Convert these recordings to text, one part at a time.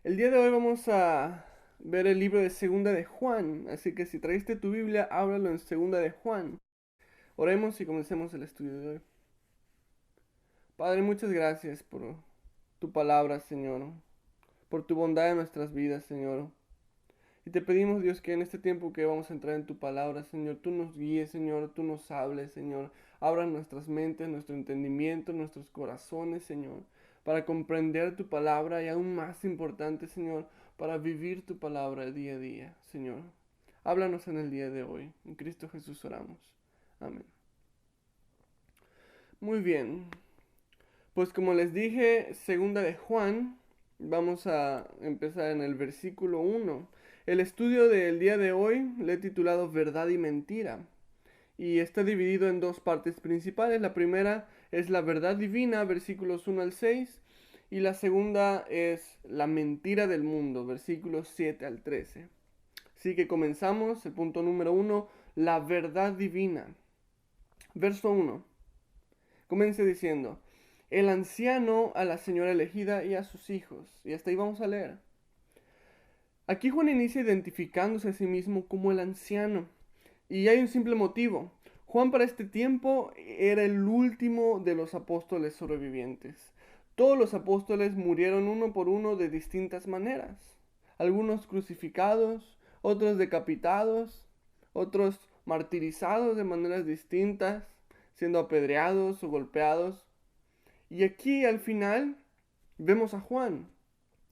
El día de hoy vamos a ver el libro de Segunda de Juan, así que si trajiste tu Biblia, ábralo en Segunda de Juan. Oremos y comencemos el estudio de hoy. Padre, muchas gracias por tu palabra, Señor, por tu bondad en nuestras vidas, Señor. Y te pedimos, Dios, que en este tiempo que vamos a entrar en tu palabra, Señor, tú nos guíes, Señor, tú nos hables, Señor. Abra nuestras mentes, nuestro entendimiento, nuestros corazones, Señor, para comprender tu palabra y aún más importante, Señor, para vivir tu palabra día a día, Señor. Háblanos en el día de hoy. En Cristo Jesús oramos. Amén. Muy bien. Pues como les dije, segunda de Juan, vamos a empezar en el versículo 1. El estudio del día de hoy le he titulado Verdad y Mentira y está dividido en dos partes principales. La primera es la verdad divina, versículos 1 al 6, y la segunda es la mentira del mundo, versículos 7 al 13. Así que comenzamos, el punto número 1, la verdad divina. Verso 1. Comienza diciendo, el anciano a la señora elegida y a sus hijos. Y hasta ahí vamos a leer. Aquí Juan inicia identificándose a sí mismo como el anciano. Y hay un simple motivo. Juan para este tiempo era el último de los apóstoles sobrevivientes. Todos los apóstoles murieron uno por uno de distintas maneras. Algunos crucificados, otros decapitados, otros martirizados de maneras distintas, siendo apedreados o golpeados. Y aquí al final vemos a Juan.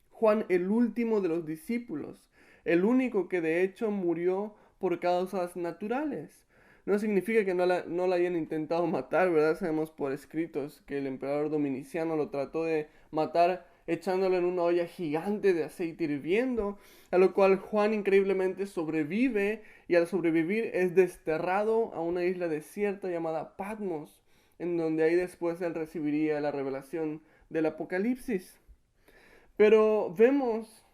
Juan, el último de los discípulos, el único que de hecho murió por causas naturales. No significa que no la hayan intentado matar, ¿verdad? Sabemos por escritos que el emperador Dominiciano lo trató de matar echándolo en una olla gigante de aceite hirviendo, a lo cual Juan increíblemente sobrevive y al sobrevivir es desterrado a una isla desierta llamada Patmos, en donde ahí después él recibiría la revelación del Apocalipsis. Pero vemos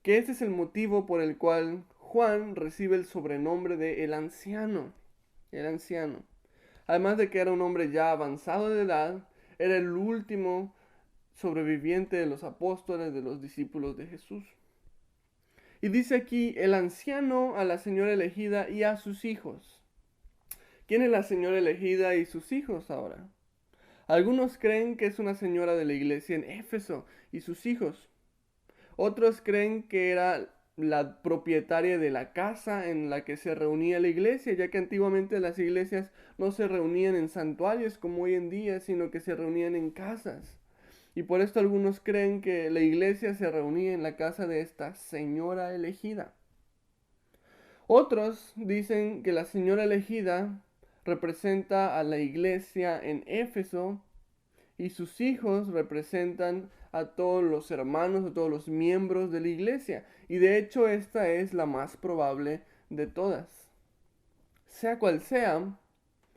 que este es el motivo por el cual Juan recibe el sobrenombre de el anciano. El anciano. Además de que era un hombre ya avanzado de edad, era el último sobreviviente de los apóstoles, de los discípulos de Jesús. Y dice aquí el anciano a la señora elegida y a sus hijos. ¿Quién es la señora elegida y sus hijos ahora? Algunos creen que es una señora de la iglesia en Éfeso y sus hijos. Otros creen que era la propietaria de la casa en la que se reunía la iglesia, ya que antiguamente las iglesias no se reunían en santuarios como hoy en día, sino que se reunían en casas. Y por esto algunos creen que la iglesia se reunía en la casa de esta señora elegida. Otros dicen que la señora elegida representa a la iglesia en Éfeso y sus hijos representan a todos los hermanos, a todos los miembros de la iglesia. Y de hecho esta es la más probable de todas. Sea cual sea,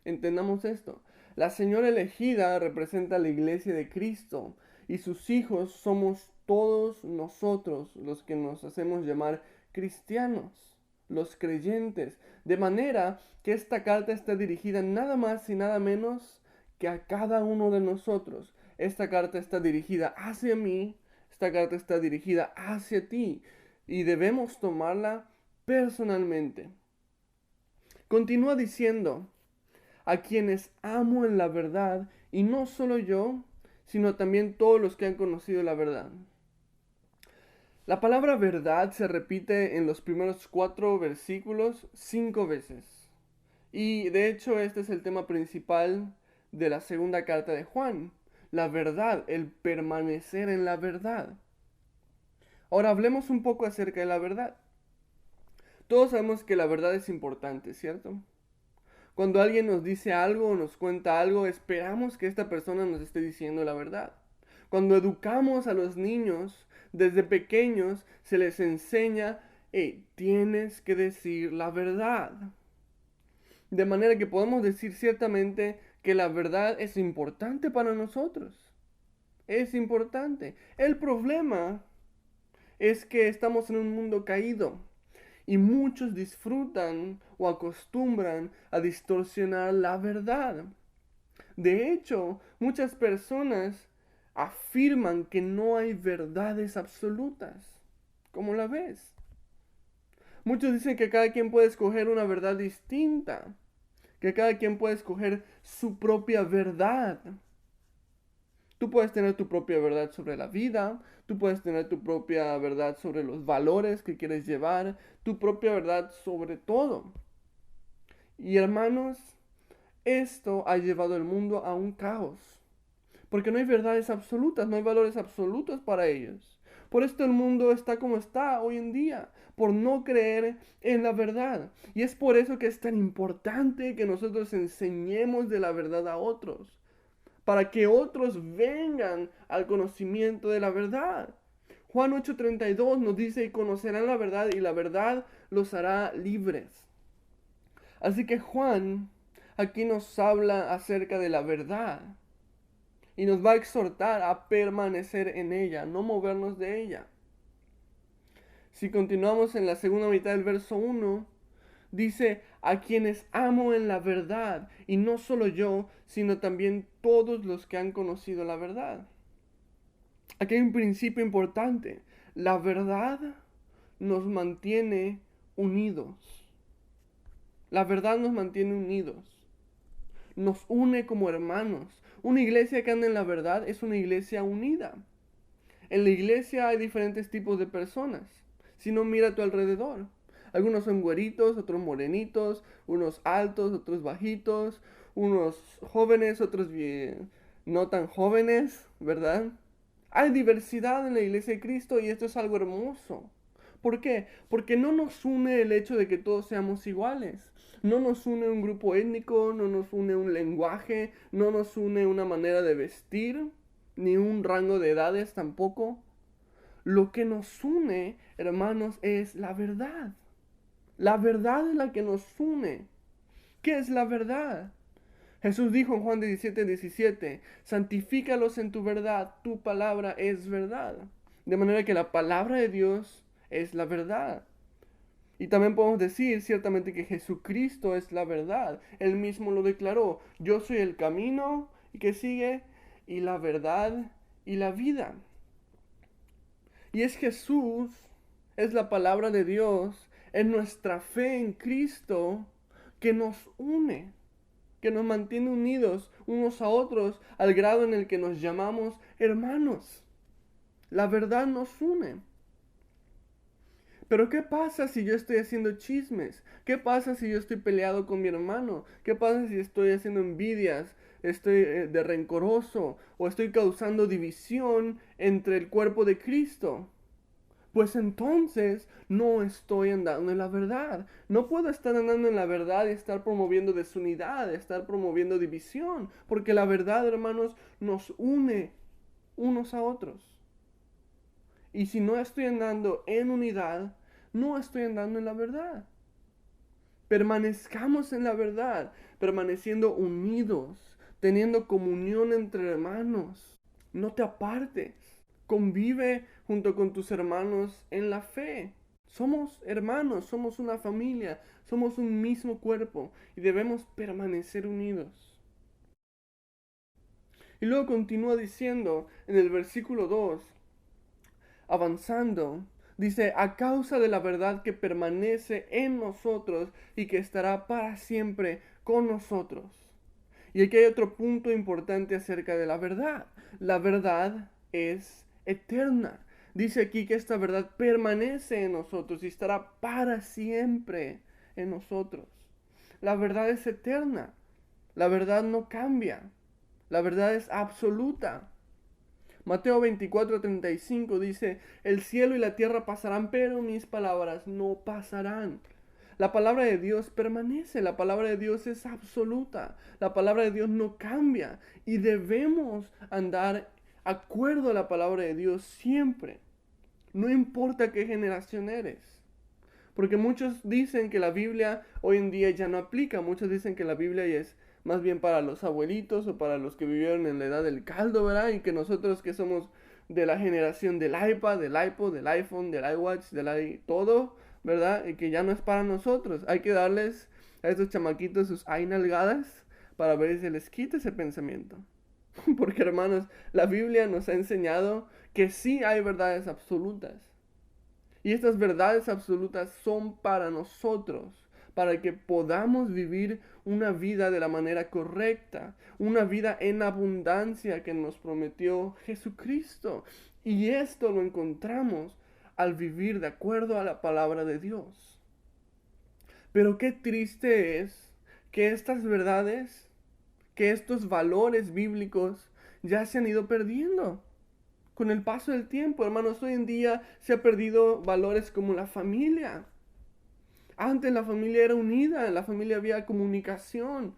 entendamos esto. La señora elegida representa a la iglesia de Cristo y sus hijos somos todos nosotros los que nos hacemos llamar cristianos, los creyentes. De manera que esta carta está dirigida nada más y nada menos que a cada uno de nosotros. Esta carta está dirigida hacia mí, esta carta está dirigida hacia ti y debemos tomarla personalmente. Continúa diciendo, a quienes amo en la verdad, y no solo yo, sino también todos los que han conocido la verdad. La palabra verdad se repite en los primeros 4 versículos 5 veces. Y de hecho este es el tema principal de la segunda carta de Juan. La verdad, el permanecer en la verdad. Ahora hablemos un poco acerca de la verdad. Todos sabemos que la verdad es importante, ¿cierto? Cuando alguien nos dice algo o nos cuenta algo, esperamos que esta persona nos esté diciendo la verdad. Cuando educamos a los niños, desde pequeños, se les enseña, hey, tienes que decir la verdad. De manera que podemos decir ciertamente que la verdad es importante para nosotros. Es importante. El problema es que estamos en un mundo caído y muchos disfrutan o acostumbran a distorsionar la verdad. De hecho, muchas personas afirman que no hay verdades absolutas. ¿Cómo la ves? Muchos dicen que cada quien puede escoger una verdad distinta, que cada quien puede escoger su propia verdad. Tú puedes tener tu propia verdad sobre la vida, tú puedes tener tu propia verdad sobre los valores que quieres llevar, tu propia verdad sobre todo. Y hermanos, esto ha llevado el mundo a un caos, porque no hay verdades absolutas, no hay valores absolutos para ellos. Por esto el mundo está como está hoy en día, por no creer en la verdad. Y es por eso que es tan importante que nosotros enseñemos de la verdad a otros, para que otros vengan al conocimiento de la verdad. Juan 8:32 nos dice, y conocerán la verdad, y la verdad los hará libres. Así que Juan aquí nos habla acerca de la verdad y nos va a exhortar a permanecer en ella, no movernos de ella. Si continuamos en la segunda mitad del verso 1, dice, a quienes amo en la verdad, y no solo yo, sino también todos los que han conocido la verdad. Aquí hay un principio importante. La verdad nos mantiene unidos. La verdad nos mantiene unidos. Nos une como hermanos. Una iglesia que anda en la verdad es una iglesia unida. En la iglesia hay diferentes tipos de personas. Si no, mira a tu alrededor. Algunos son güeritos, otros morenitos, unos altos, otros bajitos, unos jóvenes, otros no tan jóvenes, ¿verdad? Hay diversidad en la iglesia de Cristo y esto es algo hermoso. ¿Por qué? Porque no nos une el hecho de que todos seamos iguales. No nos une un grupo étnico, no nos une un lenguaje, no nos une una manera de vestir, ni un rango de edades tampoco. Lo que nos une, hermanos, es la verdad. La verdad es la que nos une. ¿Qué es la verdad? Jesús dijo en Juan 17:17, santifícalos en tu verdad, tu palabra es verdad. De manera que la palabra de Dios es la verdad. Y también podemos decir ciertamente que Jesucristo es la verdad. Él mismo lo declaró, yo soy el camino y que sigue, y la verdad y la vida. Y es Jesús, es la palabra de Dios, es nuestra fe en Cristo que nos une, que nos mantiene unidos unos a otros al grado en el que nos llamamos hermanos. La verdad nos une. Pero ¿qué pasa si yo estoy haciendo chismes? ¿Qué pasa si yo estoy peleado con mi hermano? ¿Qué pasa si estoy haciendo envidias? Estoy de rencoroso o estoy causando división entre el cuerpo de Cristo. Pues entonces no estoy andando en la verdad. No puedo estar andando en la verdad y estar promoviendo desunidad, estar promoviendo división, porque la verdad, hermanos, nos une unos a otros. Y si no estoy andando en unidad, no estoy andando en la verdad. Permanezcamos en la verdad, permaneciendo unidos, teniendo comunión entre hermanos. No te apartes. Convive junto con tus hermanos en la fe. Somos hermanos, somos una familia, somos un mismo cuerpo y debemos permanecer unidos. Y luego continúa diciendo en el versículo 2, avanzando, dice, a causa de la verdad que permanece en nosotros y que estará para siempre con nosotros. Y aquí hay otro punto importante acerca de la verdad. La verdad es eterna. Dice aquí que esta verdad permanece en nosotros y estará para siempre en nosotros. La verdad es eterna. La verdad no cambia. La verdad es absoluta. Mateo 24:35 dice, el cielo y la tierra pasarán, pero mis palabras no pasarán. La palabra de Dios permanece, la palabra de Dios es absoluta, la palabra de Dios no cambia y debemos andar acuerdo a la palabra de Dios siempre, no importa qué generación eres. Porque muchos dicen que la Biblia hoy en día ya no aplica, muchos dicen que la Biblia ya es más bien para los abuelitos o para los que vivieron en la edad del caldo, ¿verdad? Y que nosotros que somos de la generación del iPad, del iPod, del iPhone, del iWatch, todo, ¿verdad? Y que ya no es para nosotros. Hay que darles a estos chamaquitos sus nalgadas para ver si les quita ese pensamiento. Porque hermanos, la Biblia nos ha enseñado que sí hay verdades absolutas. Y estas verdades absolutas son para nosotros, para que podamos vivir una vida de la manera correcta, una vida en abundancia que nos prometió Jesucristo. Y esto lo encontramos al vivir de acuerdo a la palabra de Dios. Pero qué triste es que estas verdades, que estos valores bíblicos ya se han ido perdiendo con el paso del tiempo. Hermanos, hoy en día se ha perdido valores como la familia. Antes la familia era unida, en la familia había comunicación.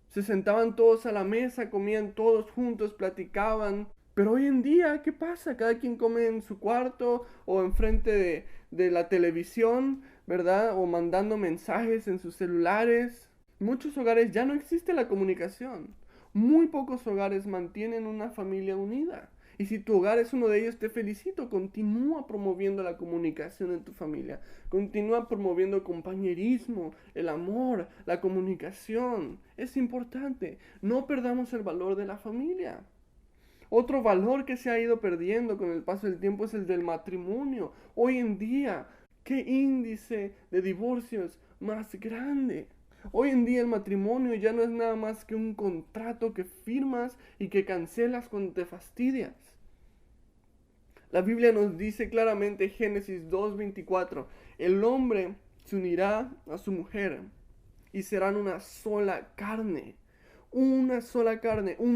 Se sentaban todos a la mesa, comían todos juntos, platicaban. Pero hoy en día, ¿qué pasa? Cada quien come en su cuarto o enfrente de la televisión, ¿verdad? O mandando mensajes en sus celulares. En muchos hogares ya no existe la comunicación. Muy pocos hogares mantienen una familia unida. Y si tu hogar es uno de ellos, te felicito. Continúa promoviendo la comunicación en tu familia. Continúa promoviendo compañerismo, el amor, la comunicación. Es importante. No perdamos el valor de la familia. Otro valor que se ha ido perdiendo con el paso del tiempo es el del matrimonio. Hoy en día, ¿qué índice de divorcios más grande? Hoy en día el matrimonio ya no es nada más que un contrato que firmas y que cancelas cuando te fastidias. La Biblia nos dice claramente, Génesis 2:24, el hombre se unirá a su mujer y serán una sola carne, un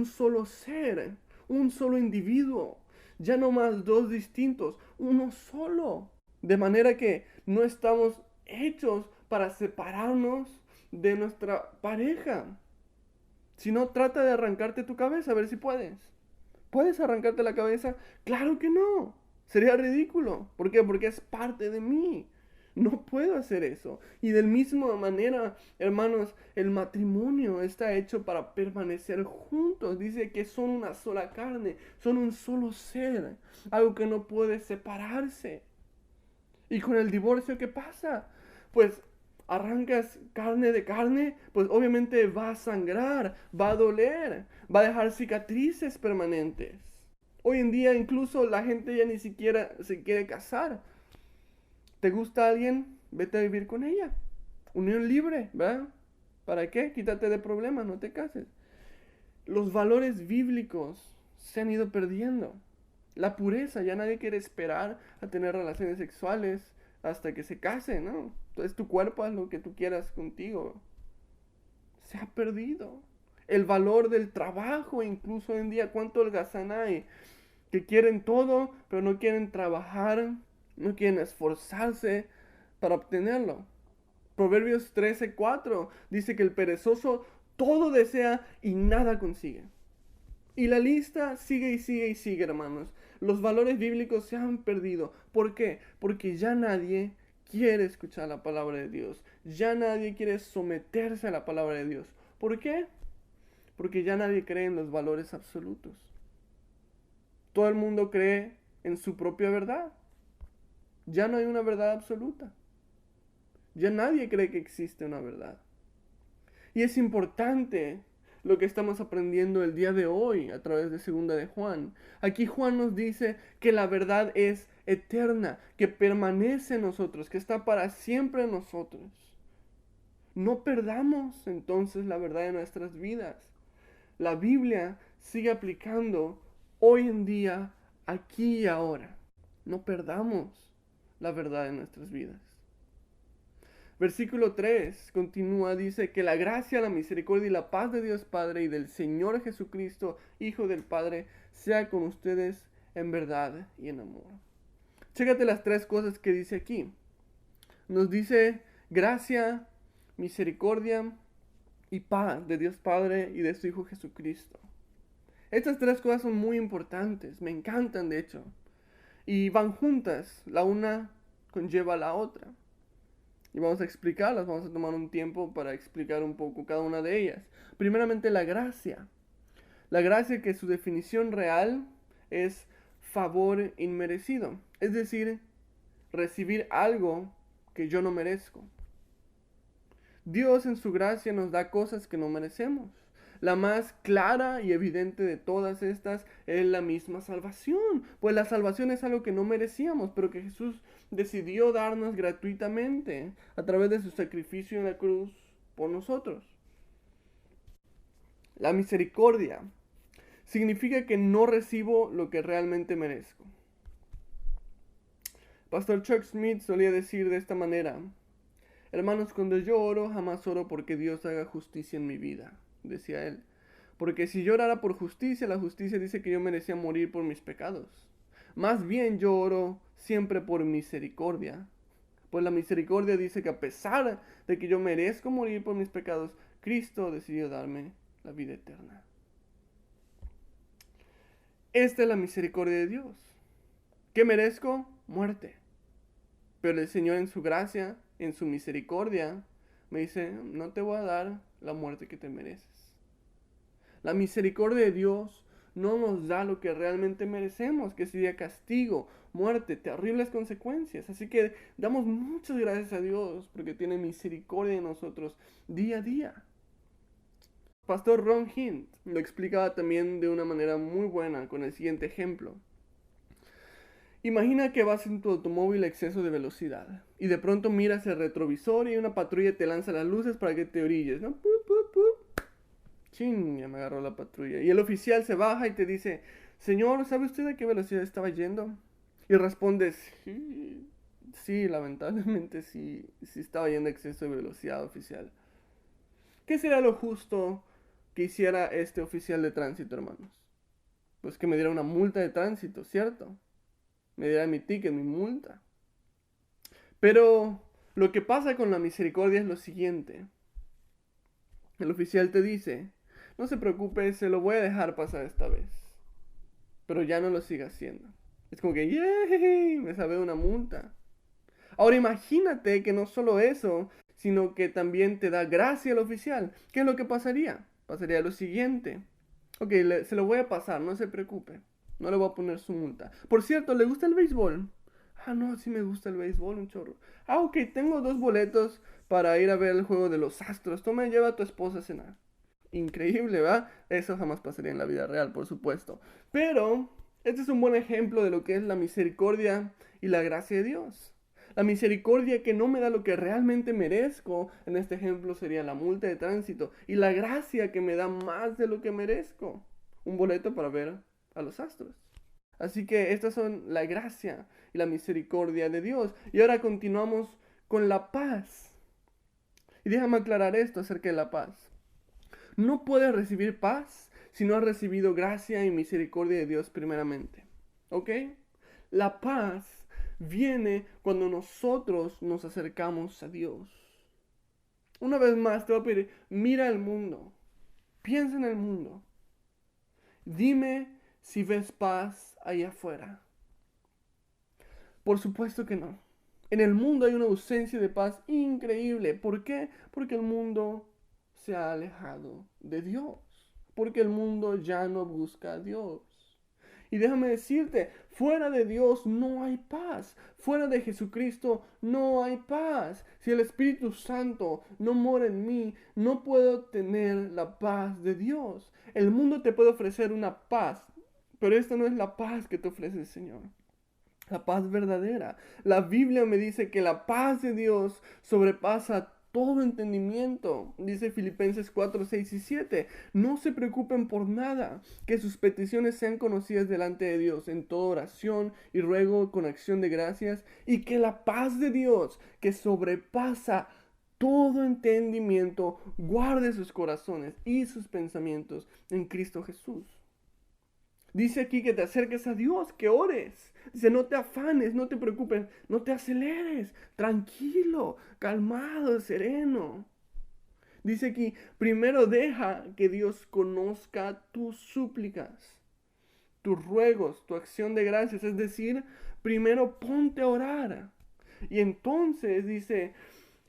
solo ser, un solo individuo, ya no más dos distintos, uno solo. De manera que no estamos hechos para separarnos de nuestra pareja. Si no, trata de arrancarte tu cabeza, a ver si puedes. ¿Puedes arrancarte la cabeza? Claro que no. Sería ridículo. ¿Por qué? Porque es parte de mí. No puedo hacer eso. Y de la misma manera, hermanos, el matrimonio está hecho para permanecer juntos. Dice que son una sola carne, son un solo ser, algo que no puede separarse. ¿Y con el divorcio qué pasa? Pues arrancas carne de carne, pues obviamente va a sangrar, va a doler, va a dejar cicatrices permanentes. Hoy en día incluso la gente ya ni siquiera se quiere casar. ¿Te gusta alguien? Vete a vivir con ella. Unión libre, ¿verdad? ¿Para qué? Quítate de problemas, no te cases. Los valores bíblicos se han ido perdiendo. La pureza, ya nadie quiere esperar a tener relaciones sexuales hasta que se case, ¿no? Entonces tu cuerpo, haz lo que tú quieras contigo. Se ha perdido. El valor del trabajo, incluso hoy en día, ¿cuánto holgazán hay? Que quieren todo, pero no quieren trabajar, no quieren esforzarse para obtenerlo. Proverbios 13:4 dice que el perezoso todo desea y nada consigue. Y la lista sigue y sigue y sigue, hermanos. Los valores bíblicos se han perdido. ¿Por qué? Porque ya nadie quiere escuchar la palabra de Dios. Ya nadie quiere someterse a la palabra de Dios. ¿Por qué? Porque ya nadie cree en los valores absolutos. Todo el mundo cree en su propia verdad. Ya no hay una verdad absoluta. Ya nadie cree que existe una verdad. Y es importante lo que estamos aprendiendo el día de hoy a través de Segunda de Juan. Aquí Juan nos dice que la verdad es eterna, que permanece en nosotros, que está para siempre en nosotros. No perdamos entonces la verdad en nuestras vidas. La Biblia sigue aplicando hoy en día, aquí y ahora. No perdamos la verdad en nuestras vidas. Versículo 3 continúa, dice que la gracia, la misericordia y la paz de Dios Padre y del Señor Jesucristo, Hijo del Padre, sea con ustedes en verdad y en amor. Chécate las tres cosas que dice aquí. Nos dice gracia, misericordia y paz de Dios Padre y de su Hijo Jesucristo. Estas tres cosas son muy importantes, me encantan de hecho. Y van juntas, la una conlleva a la otra. Y vamos a explicarlas, vamos a tomar un tiempo para explicar un poco cada una de ellas. Primeramente la gracia. La gracia, que su definición real es favor inmerecido. Es decir, recibir algo que yo no merezco. Dios en su gracia nos da cosas que no merecemos. La más clara y evidente de todas estas es la misma salvación. Pues la salvación es algo que no merecíamos, pero que Jesús decidió darnos gratuitamente a través de su sacrificio en la cruz por nosotros. La misericordia significa que no recibo lo que realmente merezco. Pastor Chuck Smith solía decir de esta manera: hermanos, cuando yo oro, jamás oro porque Dios haga justicia en mi vida, decía él. Porque si yo orara por justicia, la justicia dice que yo merecía morir por mis pecados. Más bien yo oro siempre por misericordia. Pues la misericordia dice que a pesar de que yo merezco morir por mis pecados, Cristo decidió darme la vida eterna. Esta es la misericordia de Dios. ¿Qué merezco? Muerte. Pero el Señor en su gracia, en su misericordia, me dice: no te voy a dar la muerte que te mereces. La misericordia de Dios no nos da lo que realmente merecemos, que sería castigo, muerte, terribles consecuencias. Así que damos muchas gracias a Dios porque tiene misericordia de nosotros día a día. Pastor Ron Hint lo explicaba también de una manera muy buena con el siguiente ejemplo. Imagina que vas en tu automóvil a exceso de velocidad y de pronto miras el retrovisor y una patrulla te lanza las luces para que te orilles, ¿no? Chin, ya me agarró la patrulla. Y el oficial se baja y te dice: señor, ¿sabe usted a qué velocidad estaba yendo? Y respondes: sí, lamentablemente sí estaba yendo a exceso de velocidad, oficial. ¿Qué sería lo justo que hiciera este oficial de tránsito, hermanos? Pues que me diera una multa de tránsito, ¿cierto? Me diera mi ticket, mi multa. Pero lo que pasa con la misericordia es lo siguiente. El oficial te dice: no se preocupe, se lo voy a dejar pasar esta vez, pero ya no lo siga haciendo. Es como que, ¡yay! Me sabe una multa. Ahora imagínate que no solo eso, sino que también te da gracia el oficial. ¿Qué es lo que pasaría? Pasaría lo siguiente. Ok, se lo voy a pasar, no se preocupe. No le voy a poner su multa. Por cierto, ¿le gusta el béisbol? Ah, no, sí me gusta el béisbol, un chorro. Ah, ok, tengo 2 boletos para ir a ver el juego de los Astros. Toma, lleva a tu esposa a cenar. Increíble, ¿verdad? Eso jamás pasaría en la vida real, por supuesto. Pero este es un buen ejemplo de lo que es la misericordia y la gracia de Dios. La misericordia que no me da lo que realmente merezco, en este ejemplo sería la multa de tránsito. Y la gracia que me da más de lo que merezco, un boleto para ver a los Astros. Así que estas son la gracia y la misericordia de Dios. Y ahora continuamos con la paz. Y déjame aclarar esto acerca de la paz. No puedes recibir paz si no has recibido gracia y misericordia de Dios primeramente. ¿Ok? La paz viene cuando nosotros nos acercamos a Dios. Una vez más te voy a pedir: mira el mundo. Piensa en el mundo. Dime si ves paz allá afuera. Por supuesto que no. En el mundo hay una ausencia de paz increíble. ¿Por qué? Porque el mundo se ha alejado de Dios. Porque el mundo ya no busca a Dios. Y déjame decirte, fuera de Dios no hay paz. Fuera de Jesucristo no hay paz. Si el Espíritu Santo no mora en mí, no puedo tener la paz de Dios. El mundo te puede ofrecer una paz, pero esta no es la paz que te ofrece el Señor. La paz verdadera. La Biblia me dice que la paz de Dios sobrepasa todo entendimiento. Dice Filipenses 4, 6 y 7. No se preocupen por nada, que sus peticiones sean conocidas delante de Dios en toda oración y ruego con acción de gracias, y que la paz de Dios, que sobrepasa todo entendimiento, guarde sus corazones y sus pensamientos en Cristo Jesús. Dice aquí que te acerques a Dios, que ores. Dice: no te afanes, no te preocupes, no te aceleres. Tranquilo, calmado, sereno. Dice aquí: primero deja que Dios conozca tus súplicas, tus ruegos, tu acción de gracias. Es decir, primero ponte a orar. Y entonces dice: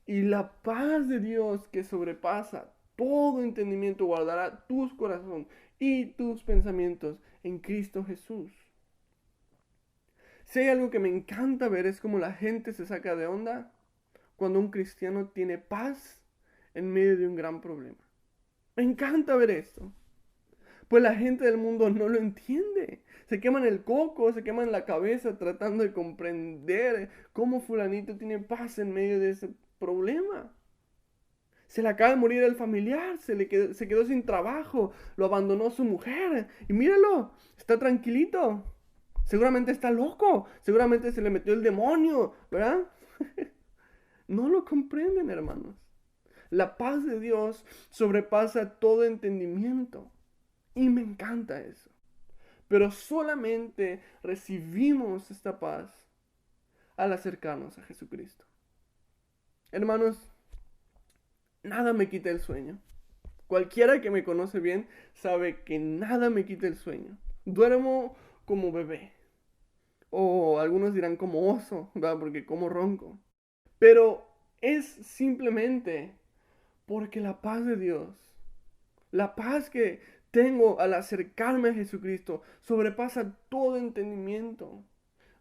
y la paz de Dios que sobrepasa todo entendimiento guardará tus corazones y tus pensamientos en Cristo Jesús. Si hay algo que me encanta ver es cómo la gente se saca de onda cuando un cristiano tiene paz en medio de un gran problema. Me encanta ver esto. Pues la gente del mundo no lo entiende. Se queman el coco, se queman la cabeza tratando de comprender cómo fulanito tiene paz en medio de ese problema. Se le acaba de morir el familiar, se quedó sin trabajo, lo abandonó su mujer. Y míralo, está tranquilito. Seguramente está loco, seguramente se le metió el demonio, ¿verdad? No lo comprenden, hermanos. La paz de Dios sobrepasa todo entendimiento. Y me encanta eso. Pero solamente recibimos esta paz al acercarnos a Jesucristo. Hermanos, nada me quita el sueño. Cualquiera que me conoce bien sabe que nada me quita el sueño. Duermo como bebé. O algunos dirán como oso, ¿verdad? Porque como ronco. Pero es simplemente porque la paz de Dios, la paz que tengo al acercarme a Jesucristo, sobrepasa todo entendimiento,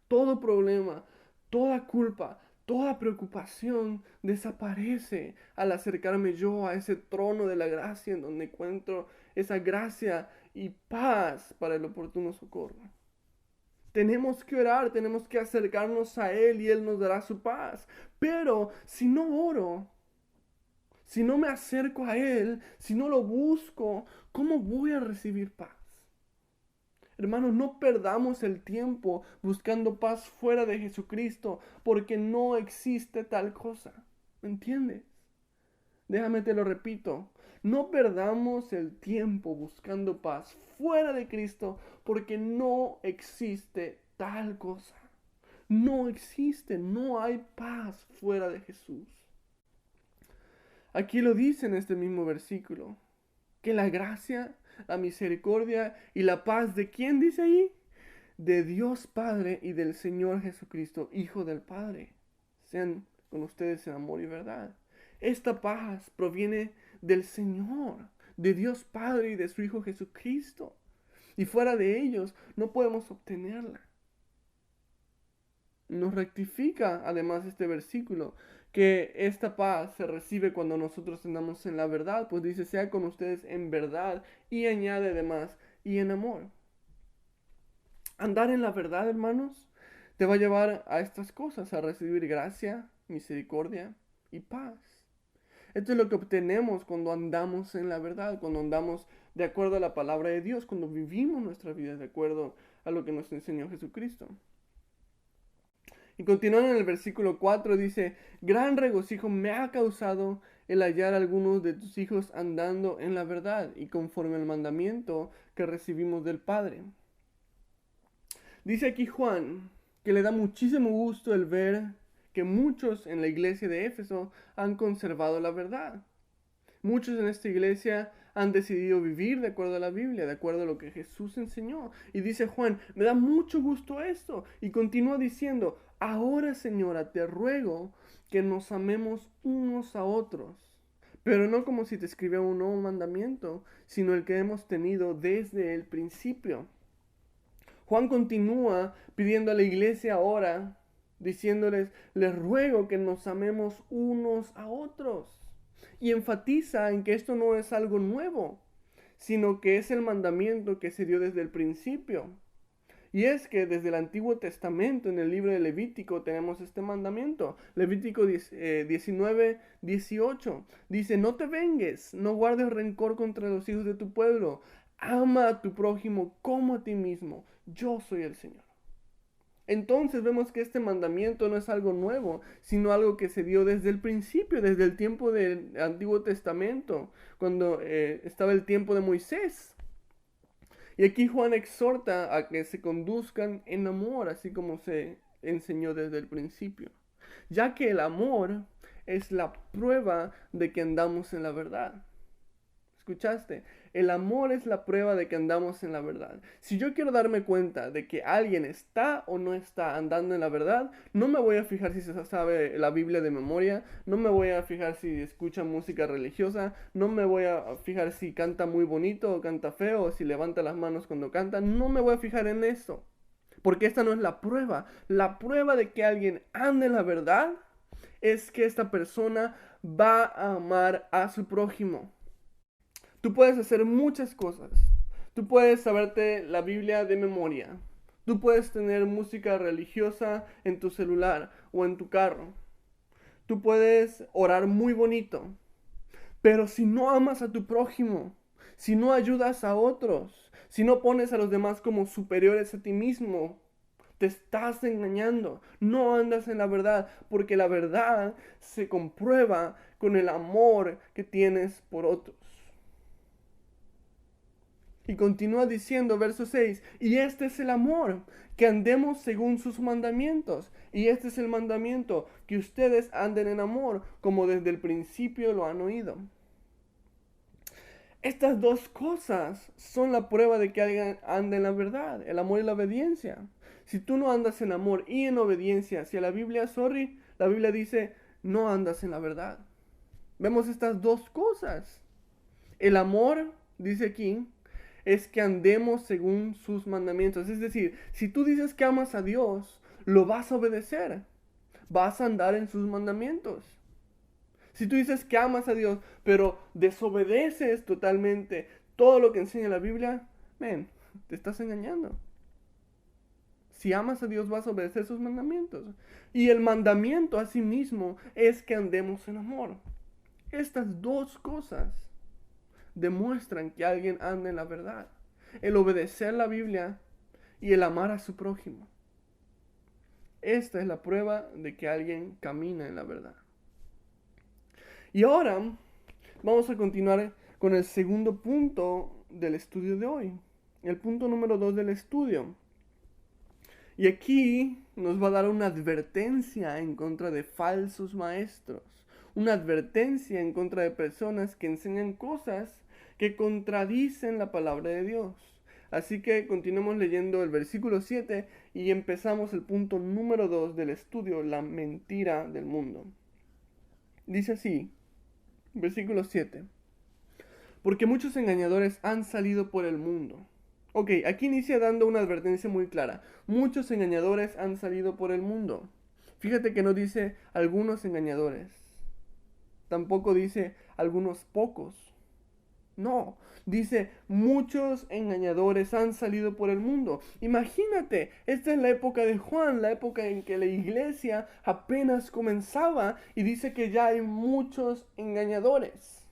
todo problema, toda culpa, toda preocupación desaparece al acercarme yo a ese trono de la gracia en donde encuentro esa gracia y paz para el oportuno socorro. Tenemos que orar, tenemos que acercarnos a Él y Él nos dará su paz. Pero si no oro, si no me acerco a Él, si no lo busco, ¿cómo voy a recibir paz? Hermanos, no perdamos el tiempo buscando paz fuera de Jesucristo, porque no existe tal cosa. ¿Me entiendes? Déjame te lo repito. No perdamos el tiempo buscando paz fuera de Cristo, porque no existe tal cosa. No existe, no hay paz fuera de Jesús. Aquí lo dice en este mismo versículo, que la gracia, la misericordia y la paz de ¿quién dice ahí? De Dios Padre y del Señor Jesucristo, Hijo del Padre, sean con ustedes en amor y verdad. Esta paz proviene del Señor, de Dios Padre y de su Hijo Jesucristo. Y fuera de ellos no podemos obtenerla. Nos rectifica además este versículo que esta paz se recibe cuando nosotros andamos en la verdad, pues dice, sea con ustedes en verdad, y añade además, y en amor. Andar en la verdad, hermanos, te va a llevar a estas cosas, a recibir gracia, misericordia y paz. Esto es lo que obtenemos cuando andamos en la verdad, cuando andamos de acuerdo a la palabra de Dios, cuando vivimos nuestra vida de acuerdo a lo que nos enseñó Jesucristo. Y continuando en el versículo 4 dice, gran regocijo me ha causado el hallar a algunos de tus hijos andando en la verdad y conforme al mandamiento que recibimos del Padre. Dice aquí Juan que le da muchísimo gusto el ver que muchos en la iglesia de Éfeso han conservado la verdad. Muchos en esta iglesia han decidido vivir de acuerdo a la Biblia, de acuerdo a lo que Jesús enseñó. Y dice Juan, me da mucho gusto esto. Y continúa diciendo, ahora Señora, te ruego que nos amemos unos a otros. Pero no como si te escribiera un nuevo mandamiento, sino el que hemos tenido desde el principio. Juan continúa pidiendo a la iglesia ahora, diciéndoles, les ruego que nos amemos unos a otros. Y enfatiza en que esto no es algo nuevo, sino que es el mandamiento que se dio desde el principio. Y es que desde el Antiguo Testamento, en el libro de Levítico, tenemos este mandamiento. Levítico 19, 18. Dice, no te vengues, no guardes rencor contra los hijos de tu pueblo. Ama a tu prójimo como a ti mismo. Yo soy el Señor. Entonces vemos que este mandamiento no es algo nuevo, sino algo que se dio desde el principio, desde el tiempo del Antiguo Testamento, cuando estaba el tiempo de Moisés. Y aquí Juan exhorta a que se conduzcan en amor, así como se enseñó desde el principio, ya que el amor es la prueba de que andamos en la verdad. ¿Escuchaste? El amor es la prueba de que andamos en la verdad. Si yo quiero darme cuenta de que alguien está o no está andando en la verdad, no me voy a fijar si se sabe la Biblia de memoria, no me voy a fijar si escucha música religiosa, no me voy a fijar si canta muy bonito o canta feo, o si levanta las manos cuando canta, no me voy a fijar en eso. Porque esta no es la prueba. La prueba de que alguien ande en la verdad es que esta persona va a amar a su prójimo. Tú puedes hacer muchas cosas. Tú puedes saberte la Biblia de memoria. Tú puedes tener música religiosa en tu celular o en tu carro. Tú puedes orar muy bonito. Pero si no amas a tu prójimo, si no ayudas a otros, si no pones a los demás como superiores a ti mismo, te estás engañando. No andas en la verdad, porque la verdad se comprueba con el amor que tienes por otros. Y continúa diciendo, verso 6, y este es el amor, que andemos según sus mandamientos. Y este es el mandamiento, que ustedes anden en amor, como desde el principio lo han oído. Estas dos cosas son la prueba de que alguien anda en la verdad, el amor y la obediencia. Si tú no andas en amor y en obediencia hacia la Biblia, la Biblia dice, no andas en la verdad. Vemos estas dos cosas. El amor, dice aquí, es que andemos según sus mandamientos. Es decir, si tú dices que amas a Dios, lo vas a obedecer. Vas a andar en sus mandamientos. Si tú dices que amas a Dios, pero desobedeces totalmente todo lo que enseña la Biblia, te estás engañando. Si amas a Dios, vas a obedecer sus mandamientos. Y el mandamiento asimismo es que andemos en amor. Estas dos cosas demuestran que alguien anda en la verdad. El obedecer la Biblia y el amar a su prójimo. Esta es la prueba de que alguien camina en la verdad. Y ahora vamos a continuar con el segundo punto del estudio de hoy. El punto número 2 del estudio. Y aquí nos va a dar una advertencia en contra de falsos maestros. Una advertencia en contra de personas que enseñan cosas que contradicen la palabra de Dios. Así que continuemos leyendo el versículo 7 y empezamos el punto número 2 del estudio, la mentira del mundo. Dice así, versículo 7. Porque muchos engañadores han salido por el mundo. Ok, aquí inicia dando una advertencia muy clara. Muchos engañadores han salido por el mundo. Fíjate que no dice algunos engañadores. Tampoco dice algunos pocos. No, dice muchos engañadores han salido por el mundo. Imagínate, esta es la época de Juan, la época en que la iglesia apenas comenzaba y dice que ya hay muchos engañadores.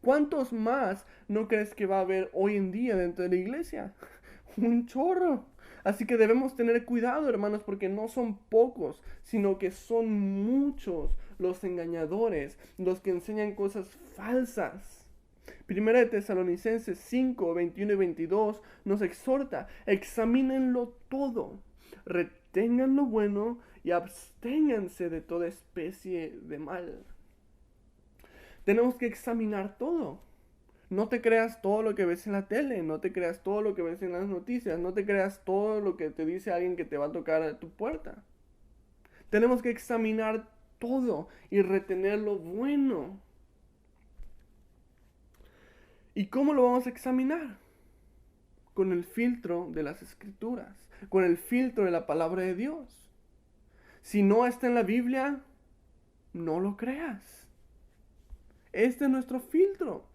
¿Cuántos más no crees que va a haber hoy en día dentro de la iglesia? Un chorro. Así que debemos tener cuidado, hermanos, porque no son pocos, sino que son muchos los engañadores, los que enseñan cosas falsas. Primera de Tesalonicenses 5, 21 y 22 nos exhorta, examínenlo todo, retengan lo bueno y absténganse de toda especie de mal. Tenemos que examinar todo. No te creas todo lo que ves en la tele, no te creas todo lo que ves en las noticias, no te creas todo lo que te dice alguien que te va a tocar a tu puerta. Tenemos que examinar todo y retener lo bueno. ¿Y cómo lo vamos a examinar? Con el filtro de las escrituras, con el filtro de la palabra de Dios. Si no está en la Biblia, no lo creas. Este es nuestro filtro.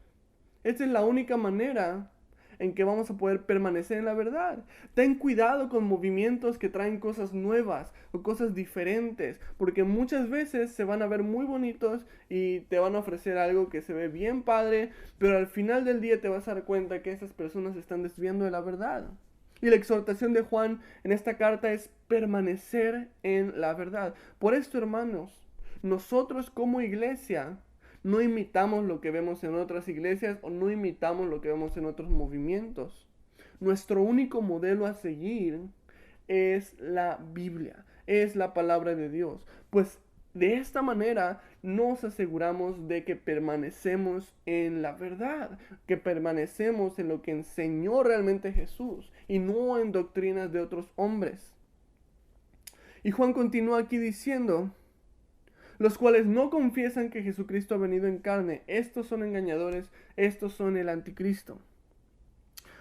Esta es la única manera en que vamos a poder permanecer en la verdad. Ten cuidado con movimientos que traen cosas nuevas o cosas diferentes, porque muchas veces se van a ver muy bonitos y te van a ofrecer algo que se ve bien padre, pero al final del día te vas a dar cuenta que esas personas se están desviando de la verdad. Y la exhortación de Juan en esta carta es permanecer en la verdad. Por esto, hermanos, nosotros como iglesia no imitamos lo que vemos en otras iglesias o no imitamos lo que vemos en otros movimientos. Nuestro único modelo a seguir es la Biblia, es la palabra de Dios. Pues de esta manera nos aseguramos de que permanecemos en la verdad, que permanecemos en lo que enseñó realmente Jesús y no en doctrinas de otros hombres. Y Juan continúa aquí diciendo, los cuales no confiesan que Jesucristo ha venido en carne. Estos son engañadores, estos son el anticristo.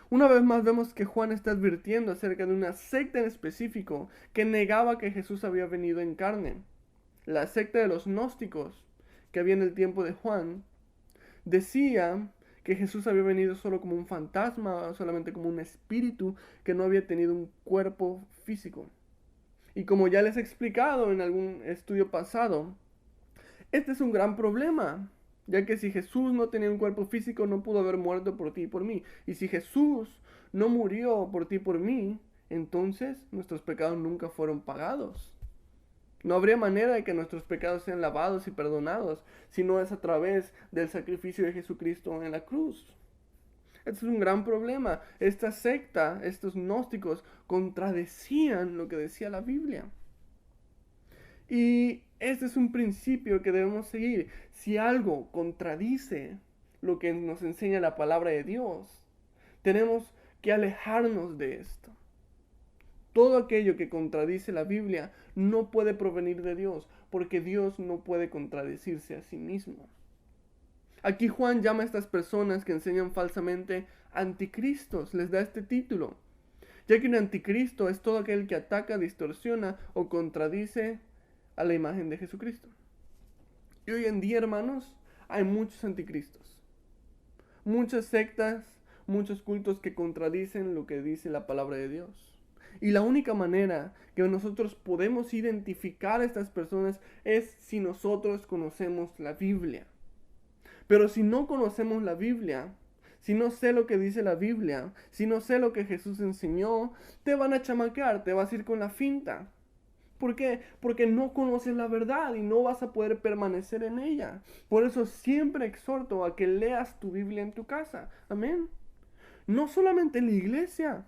Una vez más vemos que Juan está advirtiendo acerca de una secta en específico que negaba que Jesús había venido en carne. La secta de los gnósticos que había en el tiempo de Juan decía que Jesús había venido solo como un fantasma, solamente como un espíritu que no había tenido un cuerpo físico. Y como ya les he explicado en algún estudio pasado, este es un gran problema, ya que si Jesús no tenía un cuerpo físico, no pudo haber muerto por ti y por mí. Y si Jesús no murió por ti y por mí, entonces nuestros pecados nunca fueron pagados. No habría manera de que nuestros pecados sean lavados y perdonados si no es a través del sacrificio de Jesucristo en la cruz. Este es un gran problema. Esta secta, estos gnósticos, contradecían lo que decía la Biblia. Y este es un principio que debemos seguir. Si algo contradice lo que nos enseña la palabra de Dios, tenemos que alejarnos de esto. Todo aquello que contradice la Biblia no puede provenir de Dios, porque Dios no puede contradecirse a sí mismo. Aquí Juan llama a estas personas que enseñan falsamente anticristos, les da este título, ya que un anticristo es todo aquel que ataca, distorsiona o contradice a la imagen de Jesucristo. Y hoy en día, hermanos, hay muchos anticristos, muchas sectas, muchos cultos que contradicen lo que dice la palabra de Dios. Y la única manera que nosotros podemos identificar a estas personas es si nosotros conocemos la Biblia. Pero si no conocemos la Biblia, si no sé lo que dice la Biblia, si no sé lo que Jesús enseñó, te van a chamaquear, te vas a ir con la finta. ¿Por qué? Porque no conoces la verdad y no vas a poder permanecer en ella. Por eso siempre exhorto a que leas tu Biblia en tu casa. Amén. No solamente en la iglesia,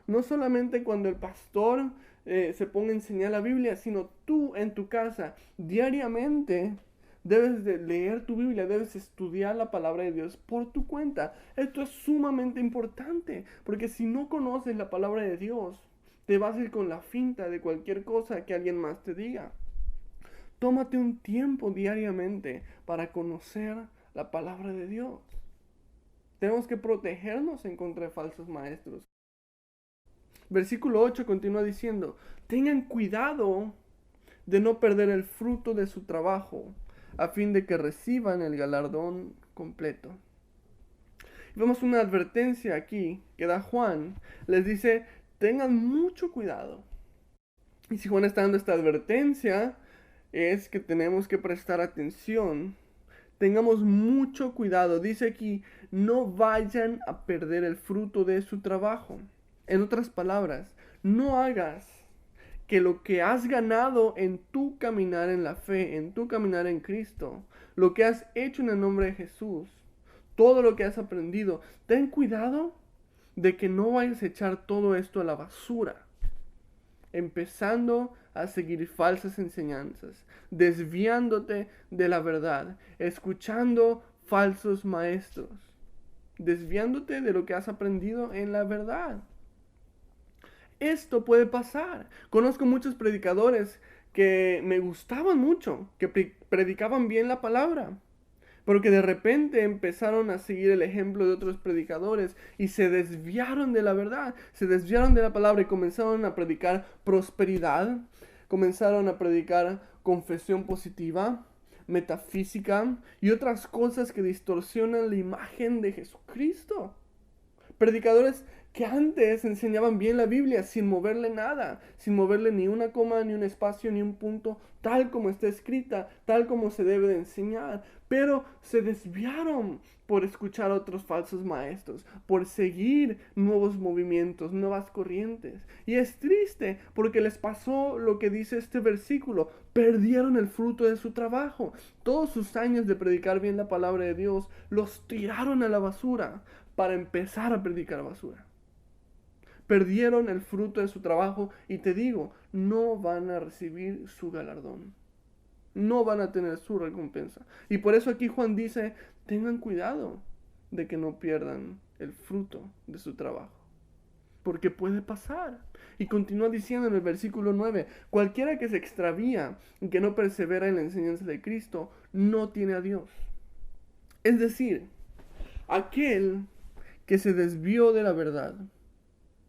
no solamente cuando el pastor se ponga a enseñar la Biblia, sino tú en tu casa diariamente debes de leer tu Biblia, debes estudiar la palabra de Dios por tu cuenta. Esto es sumamente importante, porque si no conoces la palabra de Dios, te vas a ir con la finta de cualquier cosa que alguien más te diga. Tómate un tiempo diariamente para conocer la palabra de Dios. Tenemos que protegernos en contra de falsos maestros. Versículo 8 continúa diciendo, tengan cuidado de no perder el fruto de su trabajo, a fin de que reciban el galardón completo. Vemos una advertencia aquí que da Juan. Les dice, tengan mucho cuidado. Y si Juan está dando esta advertencia, es que tenemos que prestar atención. Tengamos mucho cuidado. Dice aquí, no vayan a perder el fruto de su trabajo. En otras palabras, no hagas que lo que has ganado en tu caminar en la fe, en tu caminar en Cristo, lo que has hecho en el nombre de Jesús, todo lo que has aprendido, ten cuidado de que no vayas a echar todo esto a la basura, empezando a seguir falsas enseñanzas, desviándote de la verdad, escuchando falsos maestros, desviándote de lo que has aprendido en la verdad. Esto puede pasar. Conozco muchos predicadores que me gustaban mucho, que predicaban bien la palabra, pero que de repente empezaron a seguir el ejemplo de otros predicadores y se desviaron de la verdad, se desviaron de la palabra y comenzaron a predicar prosperidad, comenzaron a predicar confesión positiva, metafísica y otras cosas que distorsionan la imagen de Jesucristo. Predicadores que antes enseñaban bien la Biblia sin moverle nada, sin moverle ni una coma, ni un espacio, ni un punto, tal como está escrita, tal como se debe de enseñar, pero se desviaron por escuchar a otros falsos maestros, por seguir nuevos movimientos, nuevas corrientes. Y es triste porque les pasó lo que dice este versículo, perdieron el fruto de su trabajo. Todos sus años de predicar bien la palabra de Dios los tiraron a la basura para empezar a predicar basura. Perdieron el fruto de su trabajo y te digo, no van a recibir su galardón. No van a tener su recompensa. Y por eso aquí Juan dice, tengan cuidado de que no pierdan el fruto de su trabajo. Porque puede pasar. Y continúa diciendo en el versículo 9, cualquiera que se extravía y que no persevera en la enseñanza de Cristo, no tiene a Dios. Es decir, aquel que se desvió de la verdad,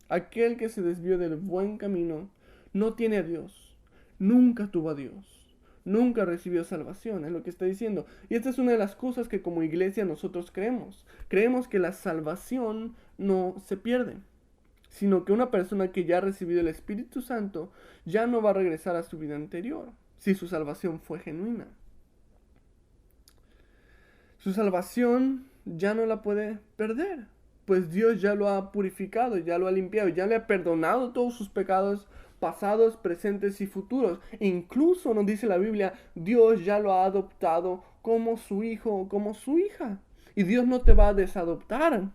aquel que se desvió del buen camino, no tiene a Dios, nunca tuvo a Dios, nunca recibió salvación, es lo que está diciendo. Y esta es una de las cosas que como iglesia nosotros creemos. Creemos que la salvación no se pierde, sino que una persona que ya ha recibido el Espíritu Santo ya no va a regresar a su vida anterior, si su salvación fue genuina. Su salvación ya no la puede perder, pues Dios ya lo ha purificado, ya lo ha limpiado, ya le ha perdonado todos sus pecados pasados, presentes y futuros. Incluso nos dice la Biblia, Dios ya lo ha adoptado como su hijo o como su hija. Y Dios no te va a desadoptar,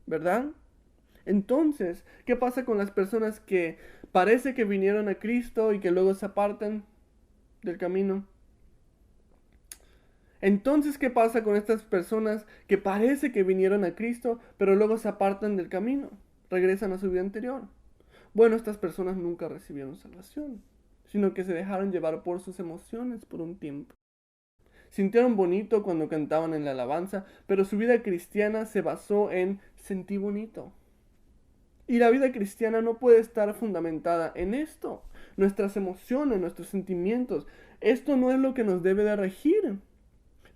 ¿verdad? Entonces, ¿qué pasa con las personas que parece que vinieron a Cristo y que luego se apartan del camino? Entonces, ¿qué pasa con estas personas que parece que vinieron a Cristo, pero luego se apartan del camino? Regresan a su vida anterior. Bueno, estas personas nunca recibieron salvación, sino que se dejaron llevar por sus emociones por un tiempo. Sintieron bonito cuando cantaban en la alabanza, pero su vida cristiana se basó en sentir bonito. Y la vida cristiana no puede estar fundamentada en esto. Nuestras emociones, nuestros sentimientos, esto no es lo que nos debe de regir.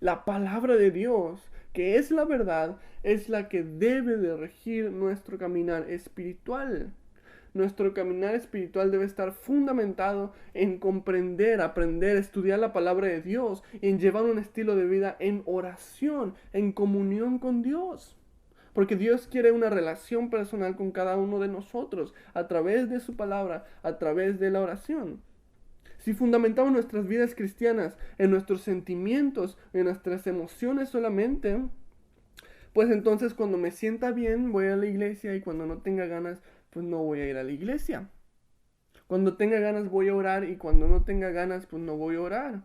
La palabra de Dios, que es la verdad, es la que debe de regir nuestro caminar espiritual. Nuestro caminar espiritual debe estar fundamentado en comprender, aprender, estudiar la palabra de Dios, en llevar un estilo de vida en oración, en comunión con Dios. Porque Dios quiere una relación personal con cada uno de nosotros a través de su palabra, a través de la oración. Si fundamentamos nuestras vidas cristianas en nuestros sentimientos, en nuestras emociones solamente, pues entonces cuando me sienta bien voy a la iglesia y cuando no tenga ganas, pues no voy a ir a la iglesia. Cuando tenga ganas voy a orar y cuando no tenga ganas, pues no voy a orar.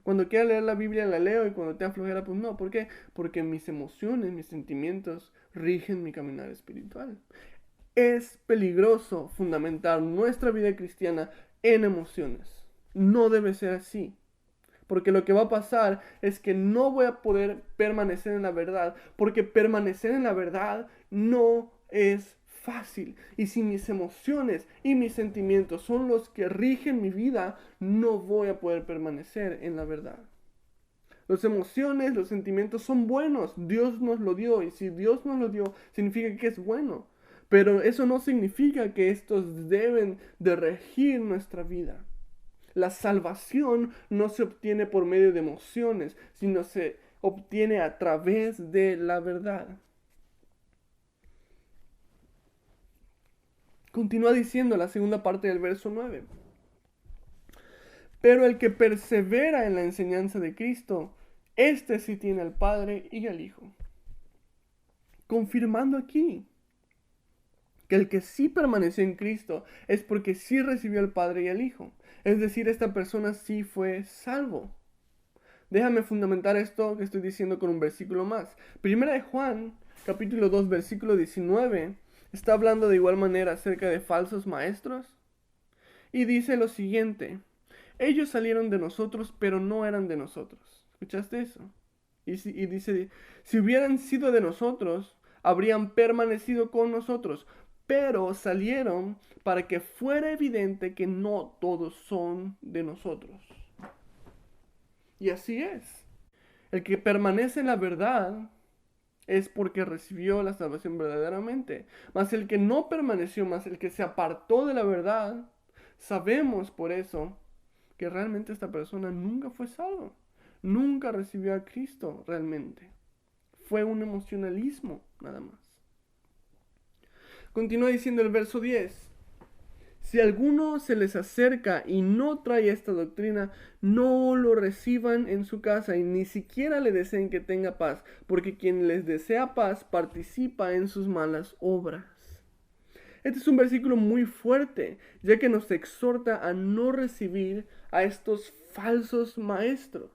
Cuando quiera leer la Biblia la leo y cuando tenga flojera, pues no. ¿Por qué? Porque mis emociones, mis sentimientos rigen mi caminar espiritual. Es peligroso fundamentar nuestra vida cristiana en emociones. No debe ser así. Porque lo que va a pasar es que no voy a poder permanecer en la verdad. Porque permanecer en la verdad no es fácil. Y si mis emociones y mis sentimientos son los que rigen mi vida, no voy a poder permanecer en la verdad. Las emociones, los sentimientos son buenos. Dios nos lo dio. Y si Dios nos lo dio, significa que es bueno. Pero eso no significa que estos deben de regir nuestra vida. La salvación no se obtiene por medio de emociones, sino se obtiene a través de la verdad. Continúa diciendo la segunda parte del verso 9. Pero el que persevera en la enseñanza de Cristo, este sí tiene al Padre y al Hijo. Confirmando aquí que el que sí permaneció en Cristo es porque sí recibió al Padre y al Hijo. Es decir, esta persona sí fue salvo. Déjame fundamentar esto que estoy diciendo con un versículo más. Primera de Juan, capítulo 2, versículo 19, está hablando de igual manera acerca de falsos maestros. Y dice lo siguiente: ellos salieron de nosotros, pero no eran de nosotros. ¿Escuchaste eso? Y dice, si hubieran sido de nosotros, habrían permanecido con nosotros, pero salieron para que fuera evidente que no todos son de nosotros. Y así es. El que permanece en la verdad es porque recibió la salvación verdaderamente. Mas el que no permaneció, más el que se apartó de la verdad, sabemos por eso que realmente esta persona nunca fue salvo. Nunca recibió a Cristo realmente. Fue un emocionalismo, nada más. Continúa diciendo el verso 10. Si alguno se les acerca y no trae esta doctrina, no lo reciban en su casa y ni siquiera le deseen que tenga paz, porque quien les desea paz participa en sus malas obras. Este es un versículo muy fuerte, ya que nos exhorta a no recibir a estos falsos maestros.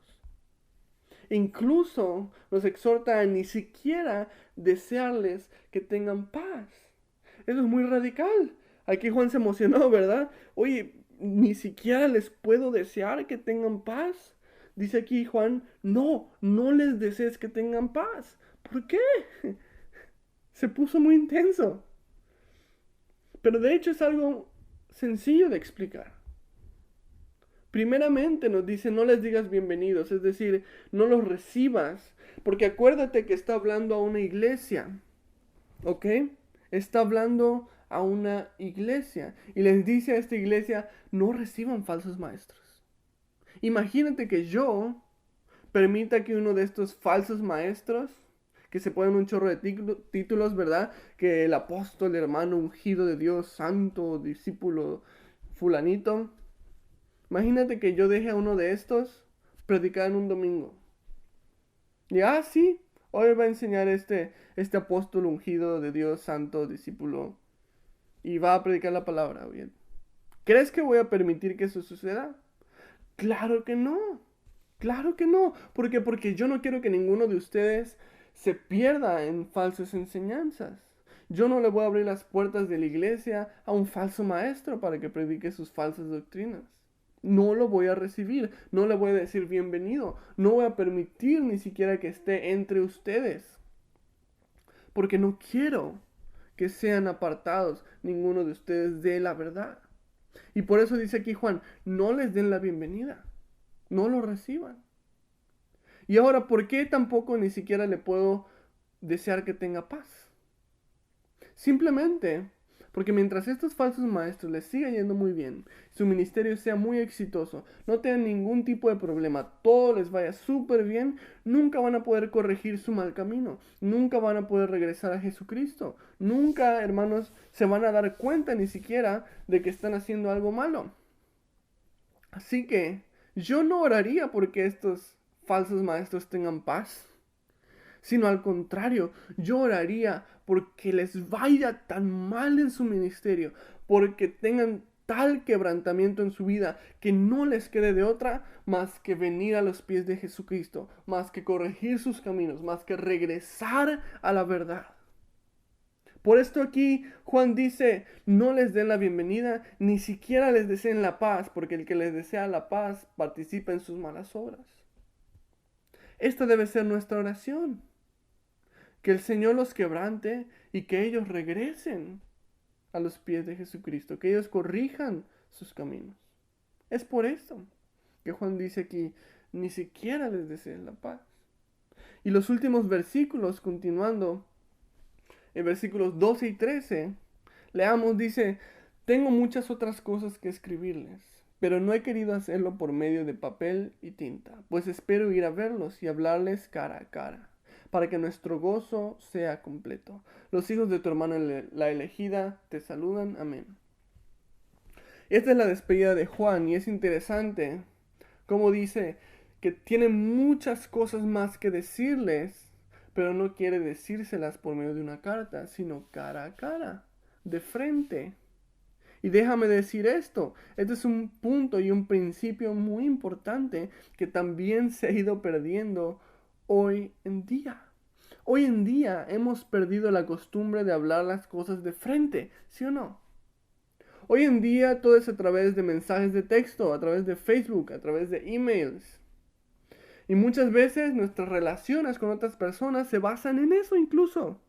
Incluso nos exhorta a ni siquiera desearles que tengan paz. Eso es muy radical. Aquí Juan se emocionó, ¿verdad? Oye, ni siquiera les puedo desear que tengan paz. Dice aquí Juan, no les desees que tengan paz. ¿Por qué? Se puso muy intenso. Pero de hecho es algo sencillo de explicar. Primeramente nos dice, no les digas bienvenidos, es decir, no los recibas, porque acuérdate que está hablando a una iglesia, ¿ok? Está hablando a una iglesia y les dice a esta iglesia, no reciban falsos maestros. Imagínate que yo permita que uno de estos falsos maestros, que se ponen un chorro de títulos, ¿verdad? Que el apóstol, hermano ungido de Dios, santo, discípulo, fulanito. Imagínate que yo deje a uno de estos predicar en un domingo. Y sí, hoy va a enseñar este apóstol ungido de Dios, santo, discípulo, y va a predicar la palabra, bien. ¿Crees que voy a permitir que eso suceda? Claro que no. Claro que no. ¿Por qué? Porque yo no quiero que ninguno de ustedes se pierda en falsas enseñanzas. Yo no le voy a abrir las puertas de la iglesia a un falso maestro para que predique sus falsas doctrinas. No lo voy a recibir, no le voy a decir bienvenido, no voy a permitir ni siquiera que esté entre ustedes. Porque no quiero que sean apartados ninguno de ustedes de la verdad. Y por eso dice aquí Juan, no les den la bienvenida, no lo reciban. Y ahora, ¿por qué tampoco ni siquiera le puedo desear que tenga paz? Simplemente porque mientras estos falsos maestros les siga yendo muy bien, su ministerio sea muy exitoso, no tengan ningún tipo de problema, todo les vaya súper bien, nunca van a poder corregir su mal camino, nunca van a poder regresar a Jesucristo, nunca, hermanos, se van a dar cuenta ni siquiera de que están haciendo algo malo. Así que yo no oraría porque estos falsos maestros tengan paz, sino al contrario, yo oraría porque les vaya tan mal en su ministerio, porque tengan tal quebrantamiento en su vida que no les quede de otra más que venir a los pies de Jesucristo, más que corregir sus caminos, más que regresar a la verdad. Por esto aquí Juan dice, no les den la bienvenida, ni siquiera les deseen la paz, porque el que les desea la paz participa en sus malas obras. Esta debe ser nuestra oración. Que el Señor los quebrante y que ellos regresen a los pies de Jesucristo, que ellos corrijan sus caminos. Es por esto que Juan dice aquí, ni siquiera les deseen la paz. Y los últimos versículos, continuando, en versículos 12 y 13, leamos, dice, tengo muchas otras cosas que escribirles, pero no he querido hacerlo por medio de papel y tinta, pues espero ir a verlos y hablarles cara a cara, para que nuestro gozo sea completo. Los hijos de tu hermano la elegida te saludan. Amén. Esta es la despedida de Juan y es interesante cómo dice que tiene muchas cosas más que decirles, pero no quiere decírselas por medio de una carta, sino cara a cara, de frente. Y déjame decir esto, este es un punto y un principio muy importante que también se ha ido perdiendo hoy en día. Hoy en día hemos perdido la costumbre de hablar las cosas de frente, ¿sí o no? Hoy en día todo es a través de mensajes de texto, a través de Facebook, a través de emails. Y muchas veces nuestras relaciones con otras personas se basan en eso incluso.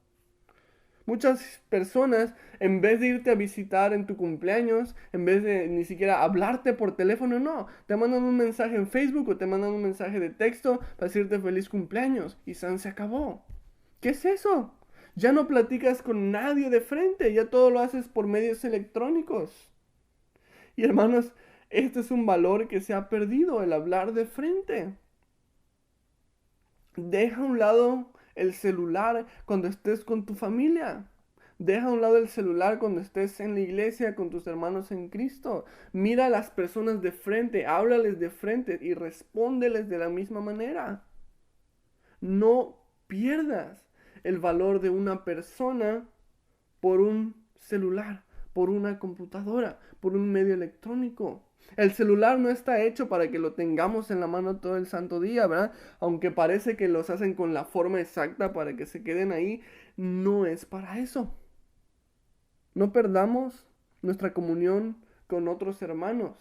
Muchas personas, en vez de irte a visitar en tu cumpleaños, en vez de ni siquiera hablarte por teléfono, no, te mandan un mensaje en Facebook o te mandan un mensaje de texto para decirte feliz cumpleaños y se acabó. ¿Qué es eso? Ya no platicas con nadie de frente, ya todo lo haces por medios electrónicos. Y hermanos, este es un valor que se ha perdido, el hablar de frente. Deja a un lado el celular cuando estés con tu familia. Deja a un lado el celular cuando estés en la iglesia con tus hermanos en Cristo. Mira a las personas de frente, háblales de frente y respóndeles de la misma manera. No pierdas el valor de una persona por un celular, por una computadora, por un medio electrónico. El celular no está hecho para que lo tengamos en la mano todo el santo día, ¿verdad? Aunque parece que los hacen con la forma exacta para que se queden ahí, no es para eso. No perdamos nuestra comunión con otros hermanos.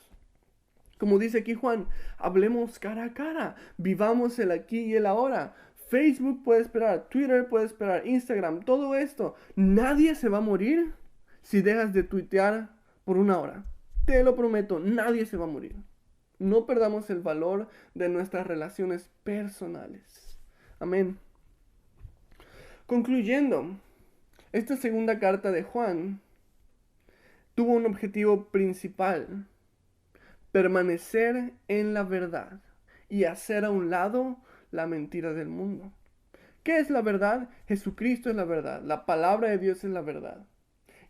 Como dice aquí Juan, hablemos cara a cara, vivamos el aquí y el ahora. Facebook puede esperar, Twitter puede esperar, Instagram, todo esto. Nadie se va a morir si dejas de tuitear por una hora. Te lo prometo, nadie se va a morir. No perdamos el valor de nuestras relaciones personales. Amén. Concluyendo, esta segunda carta de Juan tuvo un objetivo principal: permanecer en la verdad y hacer a un lado la mentira del mundo. ¿Qué es la verdad? Jesucristo es la verdad. La palabra de Dios es la verdad.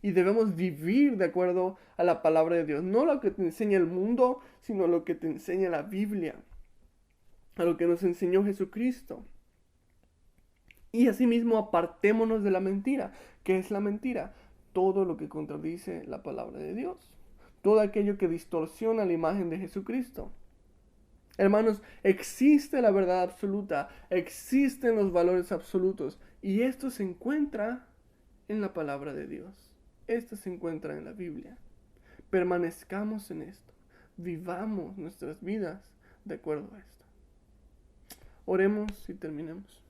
Y debemos vivir de acuerdo a la palabra de Dios. No lo que te enseña el mundo, sino lo que te enseña la Biblia. A lo que nos enseñó Jesucristo. Y asimismo apartémonos de la mentira. ¿Qué es la mentira? Todo lo que contradice la palabra de Dios. Todo aquello que distorsiona la imagen de Jesucristo. Hermanos, existe la verdad absoluta, existen los valores absolutos, y esto se encuentra en la palabra de Dios. Esto se encuentra en la Biblia. Permanezcamos en esto, vivamos nuestras vidas de acuerdo a esto. Oremos y terminemos.